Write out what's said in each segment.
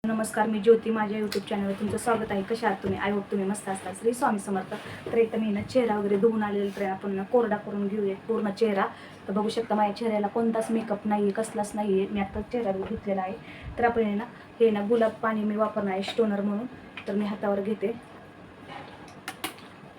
नमस्कार, मी ज्योती. माझ्या यूट्यूब चॅनलवर तुमचं स्वागत आहे. कशा आहात तुम्ही? आय होप तुम्ही मस्त असता. श्री स्वामी समर्थ. तर इथं मी चेहरा वगैरे धुवून आलेला, तर आपण कोरडा करून घेऊया पूर्ण चेहरा. तर बघू शकता माझ्या चेहऱ्याला कोणताच मेकअप नाही आहे, कसलाच नाही आहे. मी आता चेहरा घेतलेला आहे. तर आपण हे गुलाब पाणी मी वापरणार आहे स्टोनर म्हणून. तर मी हातावर घेते.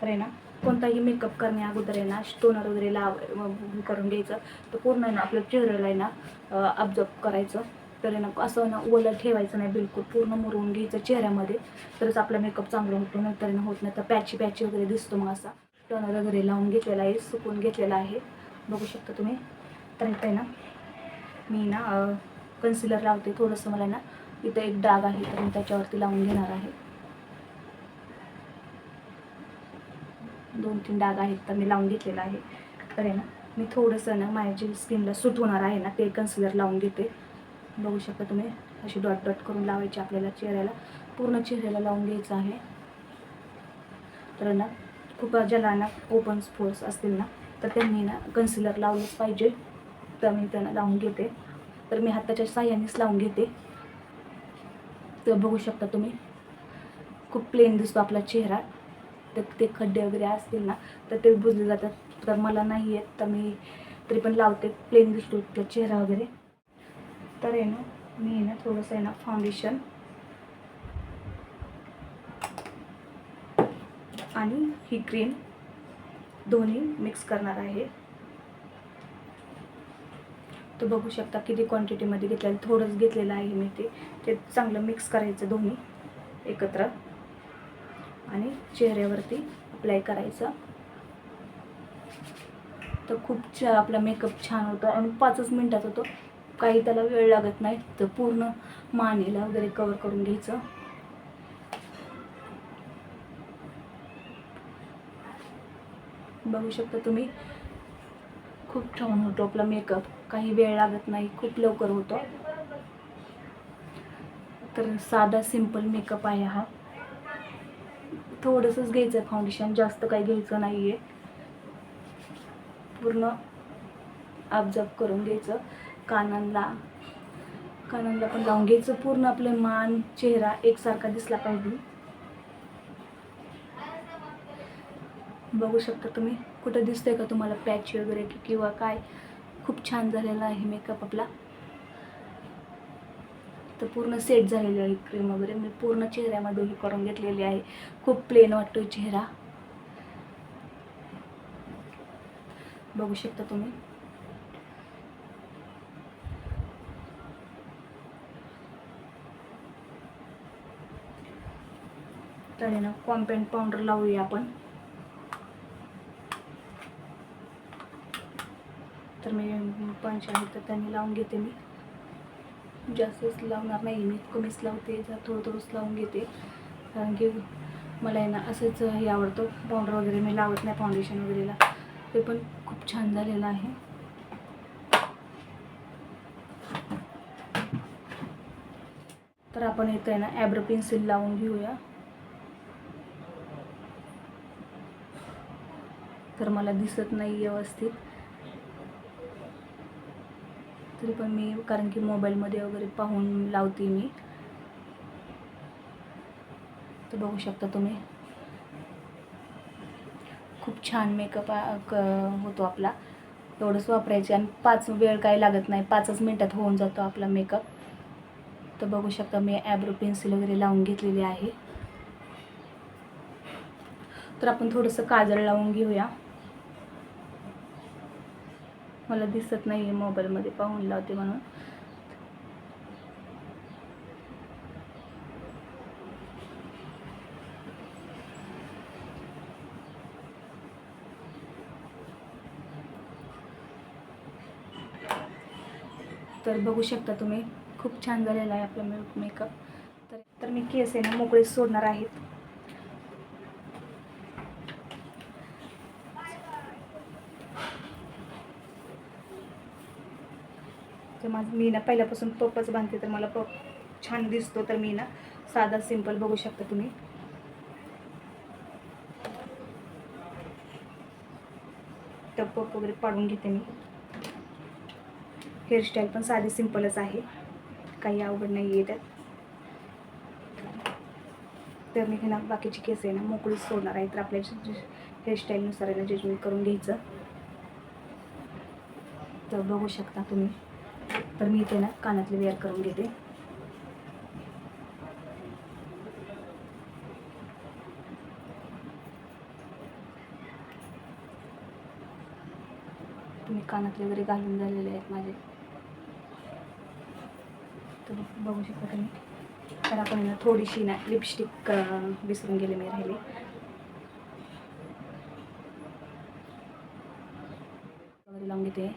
तर कोणताही मेकअप करण्या अगोदर स्टोनर वगैरे करून घ्यायचं. तर पूर्ण आपल्या चेहऱ्याला ऑब्झर्व करायचं. तर असं ओलं ठेवायचं नाही, बिलकुल पूर्ण मुरवून घ्यायचं चेहऱ्यामध्ये. तरच आपला मेकअप चांगला होतो. नंतर होत नाही तर पॅची वगैरे दिसतो. मग असा टोनर वगैरे लावून घेतलेला आहे, सुकून घेतलेला आहे. बघू शकता तुम्ही. तर इथं मी कन्सिलर लावते थोडंसं. मला इथं एक डाग आहे, तर मी त्याच्यावरती लावून घेणार आहे. 2-3 डाग आहेत, तर मी लावून घेतलेला आहे. तर मी थोडंसं माझ्या जी स्किनला सूट होणार आहे ते कन्सिलर लावून घेते. बघू शकता तुम्ही. अशी डॉट डॉट करून लावायची आपल्याला चेहऱ्याला, पूर्ण चेहऱ्याला लावून घ्यायचं आहे. तर खूप ज्याला ओपन स्पोर्स असतील तर त्यांनी कन्सिलर लावलंच पाहिजे. तर मी त्यांना लावून घेते. तर मी हाताच्या साह्यानेच लावून घेते. तर बघू शकता तुम्ही, खूप प्लेन दिसतो आपला चेहरा. तर ते खड्डे वगैरे असतील तर ते बुजले जातात. तर मला नाही येत, तर मी तरी पण लावते. प्लेन दिसतो त्या चेहरा वगैरे. तर मी थोडंसं फाउंडेशन आणि ही क्रीम दोन्ही मिक्स करणार आहे. तर बघू शकता किती क्वांटिटीमध्ये घेतलेलं, थोडंच घेतलेलं आहे मी. ते चांगलं मिक्स करायचं दोन्ही एकत्र आणि चेहऱ्यावरती अप्लाय करायचं. तर खूप आपला मेकअप छान होतो आणि 5च मिनिटात होतो. काही त्याला वेळ लागत नाही. तर पूर्ण मानेला वगैरे कवर करून घ्यायचं. बघू शकता तुम्ही, खूप छान होतो आपला मेकअप. काही वेळ लागत नाही, खूप लवकर होतो. तर साधा सिंपल मेकअप आहे हा. थोडंसंच घ्यायचं फाउंडेशन, जास्त काही घ्यायचं नाही आहे. पूर्ण ऑब्झर्व करून घ्यायचं. कानांना पण लावून घ्यायचं. पूर्ण आपले मान चेहरा एकसारखा दिसला पाहिजे. बघू शकता तुम्ही. कुठं दिसतंय का तुम्हाला पॅच वगैरे किंवा काय? खूप छान झालेला आहे मेकअप आपला. तर पूर्ण सेट झालेली आहे क्रीम वगैरे. मी पूर्ण चेहऱ्यामध्ये ही करून घेतलेली आहे. खूप प्लेन वाटतो चेहरा. बघू शकता तुम्ही. तर कॉम्पॅक्ट पावडर लावूया आपण. तर मी पंच आहे तर त्यांनी लावून घेते. मी जास्तच लावणार नाही, मी कमीच लावते. थोडं थोडंच लावून घेते, कारण की मला असंच हे आवडतं. पावडर वगैरे मी लावत नाही फाउंडेशन वगैरेला. ते पण खूप छान झालेलं आहे. तर आपण इथं ॲब्रो पेन्सिल लावून घेऊया. तर मला दिसत नाही व्यवस्थित, तरी पण मी, कारण की मोबाईलमध्ये वगैरे पाहून लावते मी. तर बघू शकता तुम्ही, खूप छान मेकअप होतो आपला. एवढंच वापरायचे आणि 5 वेळ काही लागत नाही, 5च मिनिटात होऊन जातो आपला मेकअप. तर बघू शकता मी ॲब्रो पेन्सिल वगैरे लावून घेतलेली आहे. तर आपण थोडंसं काजळ लावून घेऊया. मला दिसत नाही आहे, मोबाईलमध्ये पाहून लावते म्हणून. तर बघू शकता तुम्ही, खूप छान झालेला आहे आपला मेकअप. तर मी केस मोकळे सोडणार आहेत. तर मी पहिल्यापासून पपच बांधते, तर मला पप छान दिसतो. तर मी साधा सिंपल, बघू शकता तुम्ही. तर पप वगैरे पाडून घेते मी. हेअरस्टाईल पण साधी सिंपलच आहे, काही अवघड नाही आहे त्यात. तर मी ना बाकीची केस आहे ना मोकळीच सोडणार आहे. तर आपल्या हेअरस्टाईलनुसार आहे ना जजमेंट करून घ्यायचं. तर बघू शकता तुम्ही. तर मी इथे ना कानातले वेअर करून घेते. तुम्ही कानातले वगैरे घालून झालेले आहेत माझे. तर बघू शकता तुम्ही. तर आपण ना थोडीशी ना लिपस्टिक विसरून गेले मी राहिले. वगैरे लावून घेते.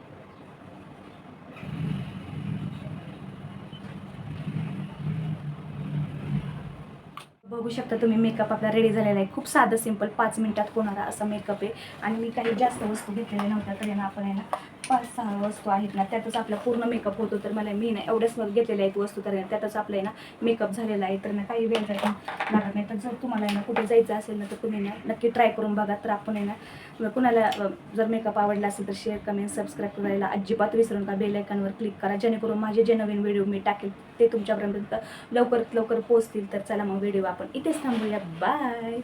बघू शकता तुम्ही मेकअप आपला रेडी झालेला आहे. खूप साधं सिंपल 5 मिनिटात होणारा असा मेकअप आहे. आणि मी काही जास्त वस्तू घेतलेल्या नव्हत्या. तरी ना आपण आहे ना 5-6 वस्तू आहेत ना त्यातच आपला पूर्ण मेकअप होतो. तर मला मी ना एवढ्याच घेतलेल्या आहेत वस्तू. तर त्यातच आपला आहे ना मेकअप झालेला आहे. तर ना काही वेळ लागत नाही. तर जर तुम्हाला आहे ना कुठे जायचं असेल ना तर तुम्ही ना नक्की ट्राय करून बघा. तर आपण आहे ना कुणाला जर मेकअप आवडला असेल तर शेअर, कमेंट, सबस्क्राईब करायला अजिबात विसरू नका. बेल आयकॉनवर क्लिक करा जेणेकरून माझे जे नवीन व्हिडिओ मी टाकेल ते तुमच्यापर्यंत लवकरात लवकर पोहोचतील. तर चला मग व्हिडिओ आपण इथेच थांबूया. बाय.